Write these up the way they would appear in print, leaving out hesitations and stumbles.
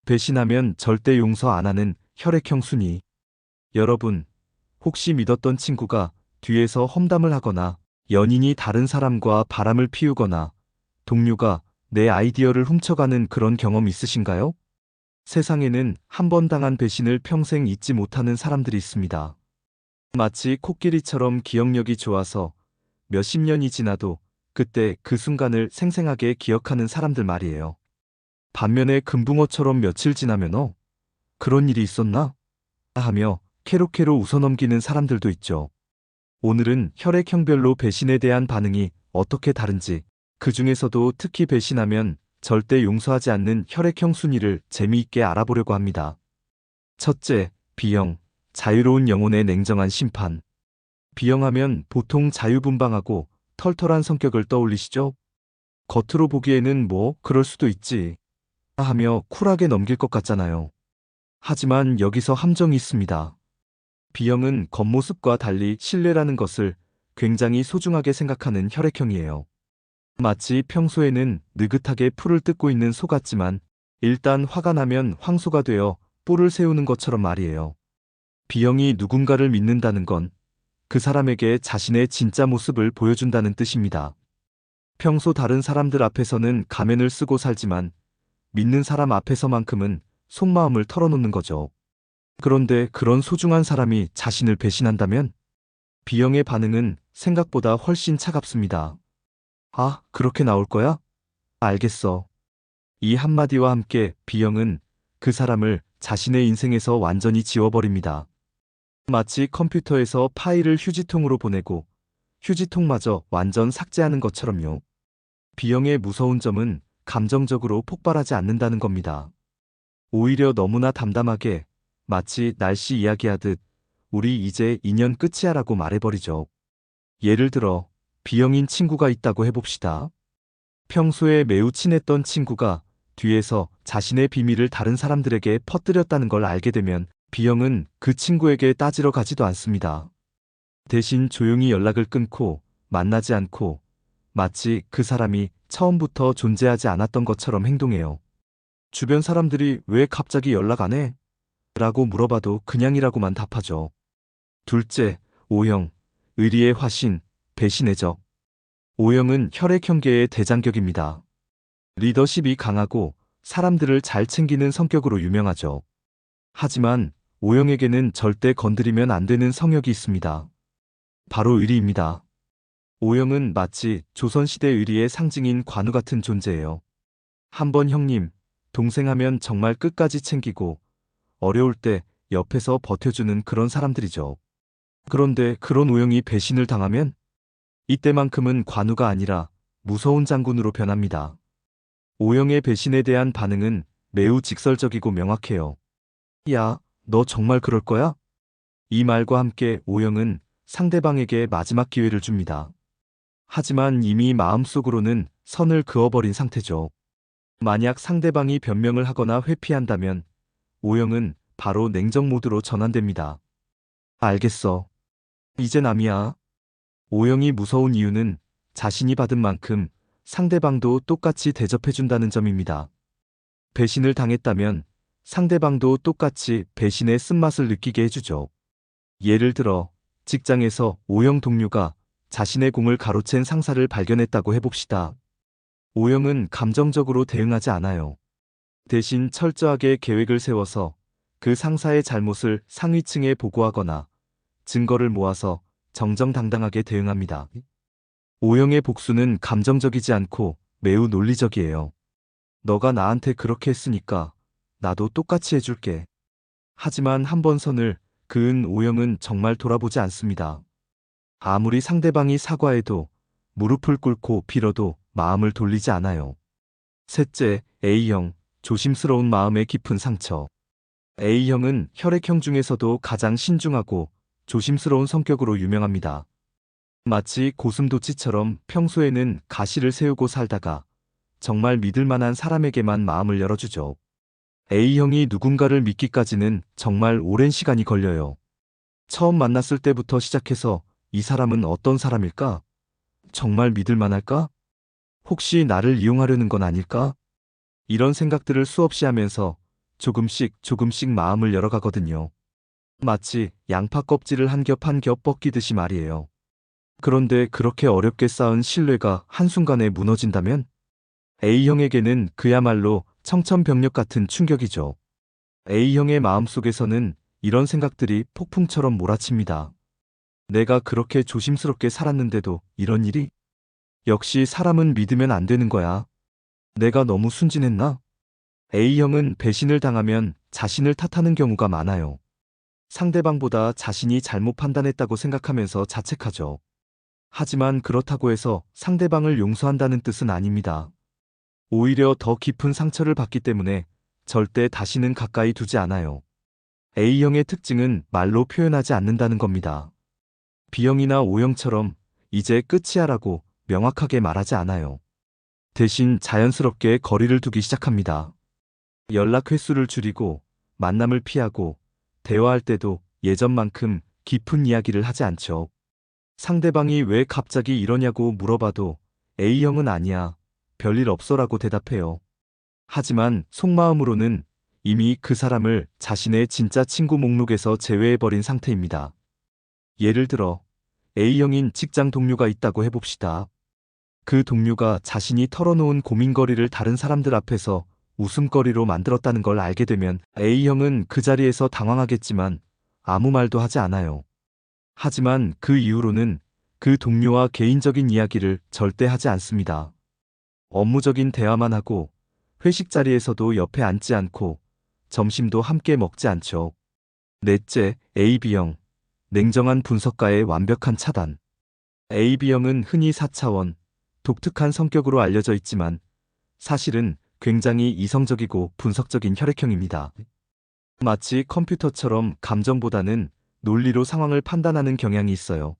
배신하면 절대 용서 안 하는 혈액형 순위. 여러분, 혹시 믿었던 친구가 뒤에서 험담을 하거나 연인이 다른 사람과 바람을 피우거나 동료가 내 아이디어를 훔쳐가는 그런 경험 있으신가요? 세상에는 한 번 당한 배신을 평생 잊지 못하는 사람들이 있습니다. 마치 코끼리처럼 기억력이 좋아서 몇십 년이 지나도 그때 그 순간을 생생하게 기억하는 사람들 말이에요. 반면에 금붕어처럼 며칠 지나면 그런 일이 있었나? 하며 캐로캐로 웃어넘기는 사람들도 있죠. 오늘은 혈액형별로 배신에 대한 반응이 어떻게 다른지, 그 중에서도 특히 배신하면 절대 용서하지 않는 혈액형 순위를 재미있게 알아보려고 합니다. 첫째, B형, 자유로운 영혼의 냉정한 심판. B형하면 보통 자유분방하고 털털한 성격을 떠올리시죠? 겉으로 보기에는 그럴 수도 있지 하며 쿨하게 넘길 것 같잖아요. 하지만 여기서 함정이 있습니다. B형은 겉모습과 달리 신뢰라는 것을 굉장히 소중하게 생각하는 혈액형이에요. 마치 평소에는 느긋하게 풀을 뜯고 있는 소 같지만 일단 화가 나면 황소가 되어 뿔을 세우는 것처럼 말이에요. B형이 누군가를 믿는다는 건 그 사람에게 자신의 진짜 모습을 보여준다는 뜻입니다. 평소 다른 사람들 앞에서는 가면을 쓰고 살지만 믿는 사람 앞에서만큼은 속마음을 털어놓는 거죠. 그런데 그런 소중한 사람이 자신을 배신한다면 B형의 반응은 생각보다 훨씬 차갑습니다. 아, 그렇게 나올 거야? 알겠어. 이 한마디와 함께 B형은 그 사람을 자신의 인생에서 완전히 지워버립니다. 마치 컴퓨터에서 파일을 휴지통으로 보내고 휴지통마저 완전 삭제하는 것처럼요. B형의 무서운 점은 감정적으로 폭발하지 않는다는 겁니다. 오히려 너무나 담담하게 마치 날씨 이야기하듯 우리 이제 인연 끝이야 라고 말해버리죠. 예를 들어 B형인 친구가 있다고 해봅시다. 평소에 매우 친했던 친구가 뒤에서 자신의 비밀을 다른 사람들에게 퍼뜨렸다는 걸 알게 되면 B형은 그 친구에게 따지러 가지도 않습니다. 대신 조용히 연락을 끊고 만나지 않고 마치 그 사람이 처음부터 존재하지 않았던 것처럼 행동해요. 주변 사람들이 왜 갑자기 연락 안 해? 라고 물어봐도 그냥이라고만 답하죠. 둘째, O형, 의리의 화신, 배신의 적. O형은 혈액형계의 대장격입니다. 리더십이 강하고 사람들을 잘 챙기는 성격으로 유명하죠. 하지만 O형에게는 절대 건드리면 안 되는 성역이 있습니다. 바로 의리입니다. O형은 마치 조선시대 의리의 상징인 관우 같은 존재예요. 한번 형님, 동생 하면 정말 끝까지 챙기고 어려울 때 옆에서 버텨주는 그런 사람들이죠. 그런데 그런 O형이 배신을 당하면 이때만큼은 관우가 아니라 무서운 장군으로 변합니다. O형의 배신에 대한 반응은 매우 직설적이고 명확해요. 야, 너 정말 그럴 거야? 이 말과 함께 O형은 상대방에게 마지막 기회를 줍니다. 하지만 이미 마음속으로는 선을 그어버린 상태죠. 만약 상대방이 변명을 하거나 회피한다면 O형은 바로 냉정 모드로 전환됩니다. 알겠어. 이제 남이야. O형이 무서운 이유는 자신이 받은 만큼 상대방도 똑같이 대접해준다는 점입니다. 배신을 당했다면 상대방도 똑같이 배신의 쓴맛을 느끼게 해주죠. 예를 들어 직장에서 O형 동료가 자신의 공을 가로챈 상사를 발견했다고 해봅시다. O형은 감정적으로 대응하지 않아요. 대신 철저하게 계획을 세워서 그 상사의 잘못을 상위층에 보고하거나 증거를 모아서 정정당당하게 대응합니다. O형의 복수는 감정적이지 않고 매우 논리적이에요. 너가 나한테 그렇게 했으니까 나도 똑같이 해줄게. 하지만 한 번 선을 그은 O형은 정말 돌아보지 않습니다. 아무리 상대방이 사과해도 무릎을 꿇고 빌어도 마음을 돌리지 않아요. 셋째, A형, 조심스러운 마음의 깊은 상처. A형은 혈액형 중에서도 가장 신중하고 조심스러운 성격으로 유명합니다. 마치 고슴도치처럼 평소에는 가시를 세우고 살다가 정말 믿을 만한 사람에게만 마음을 열어주죠. A형이 누군가를 믿기까지는 정말 오랜 시간이 걸려요. 처음 만났을 때부터 시작해서 이 사람은 어떤 사람일까? 정말 믿을 만할까? 혹시 나를 이용하려는 건 아닐까? 이런 생각들을 수없이 하면서 조금씩 조금씩 마음을 열어가거든요. 마치 양파 껍질을 한 겹 한 겹 벗기듯이 말이에요. 그런데 그렇게 어렵게 쌓은 신뢰가 한순간에 무너진다면 A형에게는 그야말로 청천벽력 같은 충격이죠. A형의 마음속에서는 이런 생각들이 폭풍처럼 몰아칩니다. 내가 그렇게 조심스럽게 살았는데도 이런 일이? 역시 사람은 믿으면 안 되는 거야. 내가 너무 순진했나? A형은 배신을 당하면 자신을 탓하는 경우가 많아요. 상대방보다 자신이 잘못 판단했다고 생각하면서 자책하죠. 하지만 그렇다고 해서 상대방을 용서한다는 뜻은 아닙니다. 오히려 더 깊은 상처를 받기 때문에 절대 다시는 가까이 두지 않아요. A형의 특징은 말로 표현하지 않는다는 겁니다. B형이나 O형처럼 이제 끝이야라고 명확하게 말하지 않아요. 대신 자연스럽게 거리를 두기 시작합니다. 연락 횟수를 줄이고 만남을 피하고 대화할 때도 예전만큼 깊은 이야기를 하지 않죠. 상대방이 왜 갑자기 이러냐고 물어봐도 A형은 아니야, 별일 없어라고 대답해요. 하지만 속마음으로는 이미 그 사람을 자신의 진짜 친구 목록에서 제외해버린 상태입니다. 예를 들어 A형인 직장 동료가 있다고 해봅시다. 그 동료가 자신이 털어놓은 고민거리를 다른 사람들 앞에서 웃음거리로 만들었다는 걸 알게 되면 A형은 그 자리에서 당황하겠지만 아무 말도 하지 않아요. 하지만 그 이후로는 그 동료와 개인적인 이야기를 절대 하지 않습니다. 업무적인 대화만 하고 회식 자리에서도 옆에 앉지 않고 점심도 함께 먹지 않죠. 넷째, AB형. 냉정한 분석가의 완벽한 차단. AB형은 흔히 4차원, 독특한 성격으로 알려져 있지만 사실은 굉장히 이성적이고 분석적인 혈액형입니다. 마치 컴퓨터처럼 감정보다는 논리로 상황을 판단하는 경향이 있어요.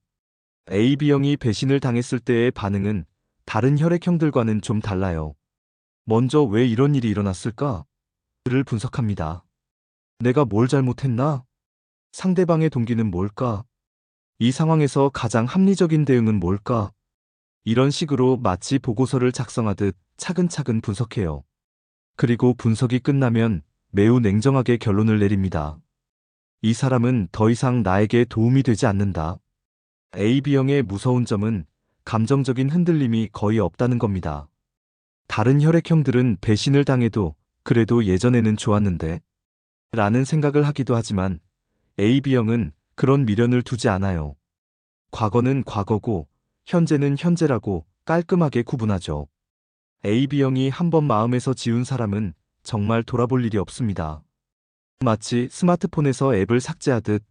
AB형이 배신을 당했을 때의 반응은 다른 혈액형들과는 좀 달라요. 먼저 왜 이런 일이 일어났을까? 를 분석합니다. 내가 뭘 잘못했나? 상대방의 동기는 뭘까? 이 상황에서 가장 합리적인 대응은 뭘까? 이런 식으로 마치 보고서를 작성하듯 차근차근 분석해요. 그리고 분석이 끝나면 매우 냉정하게 결론을 내립니다. 이 사람은 더 이상 나에게 도움이 되지 않는다. AB형의 무서운 점은 감정적인 흔들림이 거의 없다는 겁니다. 다른 혈액형들은 배신을 당해도 그래도 예전에는 좋았는데 라는 생각을 하기도 하지만 AB형은 그런 미련을 두지 않아요. 과거는 과거고 현재는 현재라고 깔끔하게 구분하죠. AB형이 한번 마음에서 지운 사람은 정말 돌아볼 일이 없습니다. 마치 스마트폰에서 앱을 삭제하듯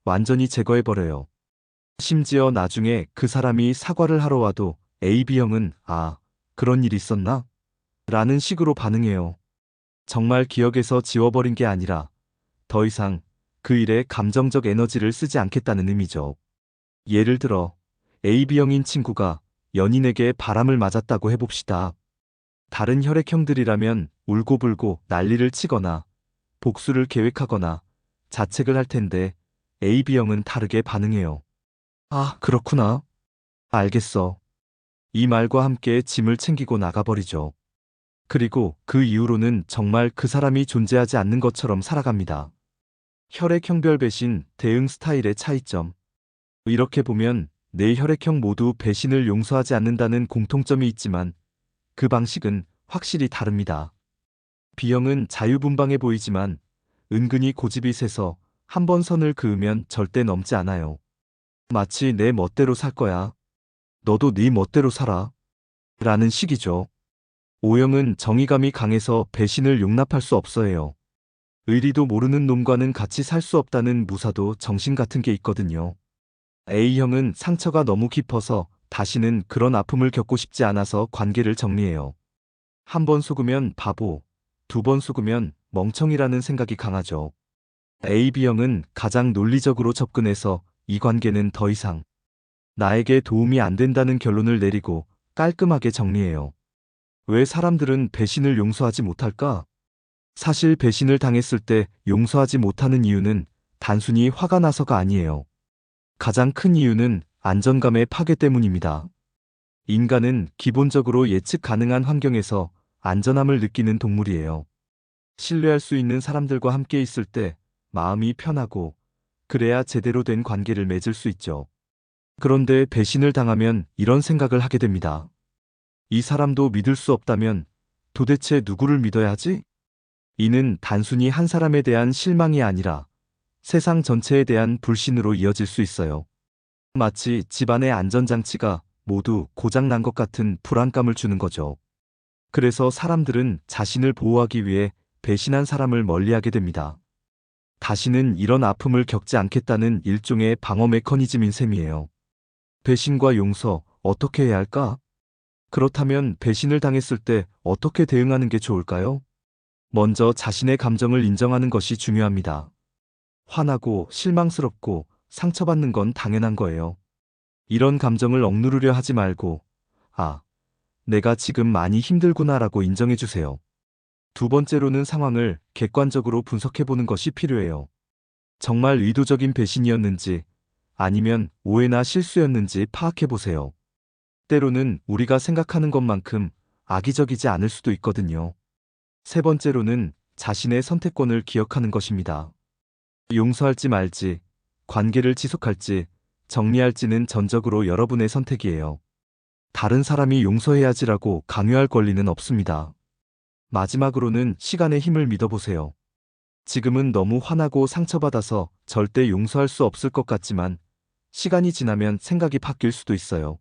완전히 제거해버려요. 심지어 나중에 그 사람이 사과를 하러 와도 AB형은 아, 그런 일이 있었나? 라는 식으로 반응해요. 정말 기억에서 지워버린 게 아니라 더 이상 그 일에 감정적 에너지를 쓰지 않겠다는 의미죠. 예를 들어 AB형인 친구가 연인에게 바람을 맞았다고 해봅시다. 다른 혈액형들이라면 울고불고 난리를 치거나 복수를 계획하거나 자책을 할 텐데 AB형은 다르게 반응해요. 아, 그렇구나. 알겠어. 이 말과 함께 짐을 챙기고 나가버리죠. 그리고 그 이후로는 정말 그 사람이 존재하지 않는 것처럼 살아갑니다. 혈액형별 배신, 대응 스타일의 차이점. 이렇게 보면 네 혈액형 모두 배신을 용서하지 않는다는 공통점이 있지만 그 방식은 확실히 다릅니다. B형은 자유분방해 보이지만 은근히 고집이 세서 한 번 선을 그으면 절대 넘지 않아요. 마치 내 멋대로 살 거야. 너도 네 멋대로 살아. 라는 식이죠. O형은 정의감이 강해서 배신을 용납할 수 없어해요. 의리도 모르는 놈과는 같이 살 수 없다는 무사도 정신 같은 게 있거든요. A형은 상처가 너무 깊어서 다시는 그런 아픔을 겪고 싶지 않아서 관계를 정리해요. 한 번 속으면 바보, 두 번 속으면 멍청이라는 생각이 강하죠. AB형은 가장 논리적으로 접근해서 이 관계는 더 이상 나에게 도움이 안 된다는 결론을 내리고 깔끔하게 정리해요. 왜 사람들은 배신을 용서하지 못할까? 사실 배신을 당했을 때 용서하지 못하는 이유는 단순히 화가 나서가 아니에요. 가장 큰 이유는 안정감의 파괴 때문입니다. 인간은 기본적으로 예측 가능한 환경에서 안전함을 느끼는 동물이에요. 신뢰할 수 있는 사람들과 함께 있을 때 마음이 편하고 그래야 제대로 된 관계를 맺을 수 있죠. 그런데 배신을 당하면 이런 생각을 하게 됩니다. 이 사람도 믿을 수 없다면 도대체 누구를 믿어야 하지? 이는 단순히 한 사람에 대한 실망이 아니라 세상 전체에 대한 불신으로 이어질 수 있어요. 마치 집안의 안전장치가 모두 고장난 것 같은 불안감을 주는 거죠. 그래서 사람들은 자신을 보호하기 위해 배신한 사람을 멀리하게 됩니다. 다시는 이런 아픔을 겪지 않겠다는 일종의 방어 메커니즘인 셈이에요. 배신과 용서, 어떻게 해야 할까? 그렇다면 배신을 당했을 때 어떻게 대응하는 게 좋을까요? 먼저 자신의 감정을 인정하는 것이 중요합니다. 화나고 실망스럽고 상처받는 건 당연한 거예요. 이런 감정을 억누르려 하지 말고, 아, 내가 지금 많이 힘들구나라고 인정해 주세요. 두 번째로는 상황을 객관적으로 분석해 보는 것이 필요해요. 정말 의도적인 배신이었는지, 아니면 오해나 실수였는지 파악해 보세요. 때로는 우리가 생각하는 것만큼 악의적이지 않을 수도 있거든요. 세 번째로는 자신의 선택권을 기억하는 것입니다. 용서할지 말지, 관계를 지속할지, 정리할지는 전적으로 여러분의 선택이에요. 다른 사람이 용서해야지라고 강요할 권리는 없습니다. 마지막으로는 시간의 힘을 믿어보세요. 지금은 너무 화나고 상처받아서 절대 용서할 수 없을 것 같지만 시간이 지나면 생각이 바뀔 수도 있어요.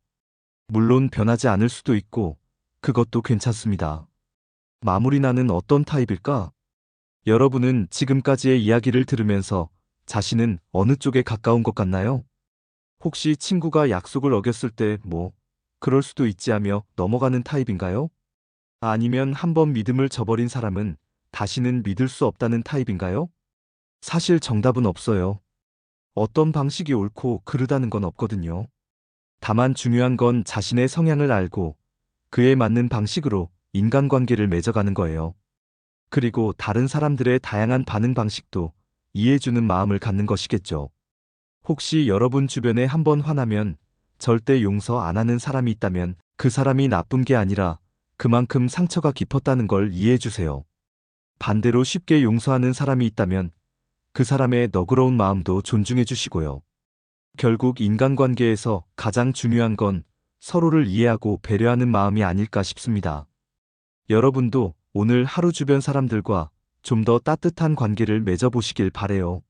물론 변하지 않을 수도 있고 그것도 괜찮습니다. 마무리 나는 어떤 타입일까? 여러분은 지금까지의 이야기를 들으면서 자신은 어느 쪽에 가까운 것 같나요? 혹시 친구가 약속을 어겼을 때 그럴 수도 있지 하며 넘어가는 타입인가요? 아니면 한번 믿음을 저버린 사람은 다시는 믿을 수 없다는 타입인가요? 사실 정답은 없어요. 어떤 방식이 옳고 그르다는 건 없거든요. 다만 중요한 건 자신의 성향을 알고 그에 맞는 방식으로 인간관계를 맺어가는 거예요. 그리고 다른 사람들의 다양한 반응 방식도 이해해주는 마음을 갖는 것이겠죠. 혹시 여러분 주변에 한번 화나면 절대 용서 안 하는 사람이 있다면 그 사람이 나쁜 게 아니라 그만큼 상처가 깊었다는 걸 이해해주세요. 반대로 쉽게 용서하는 사람이 있다면 그 사람의 너그러운 마음도 존중해 주시고요. 결국 인간관계에서 가장 중요한 건 서로를 이해하고 배려하는 마음이 아닐까 싶습니다. 여러분도 오늘 하루 주변 사람들과 좀 더 따뜻한 관계를 맺어보시길 바래요.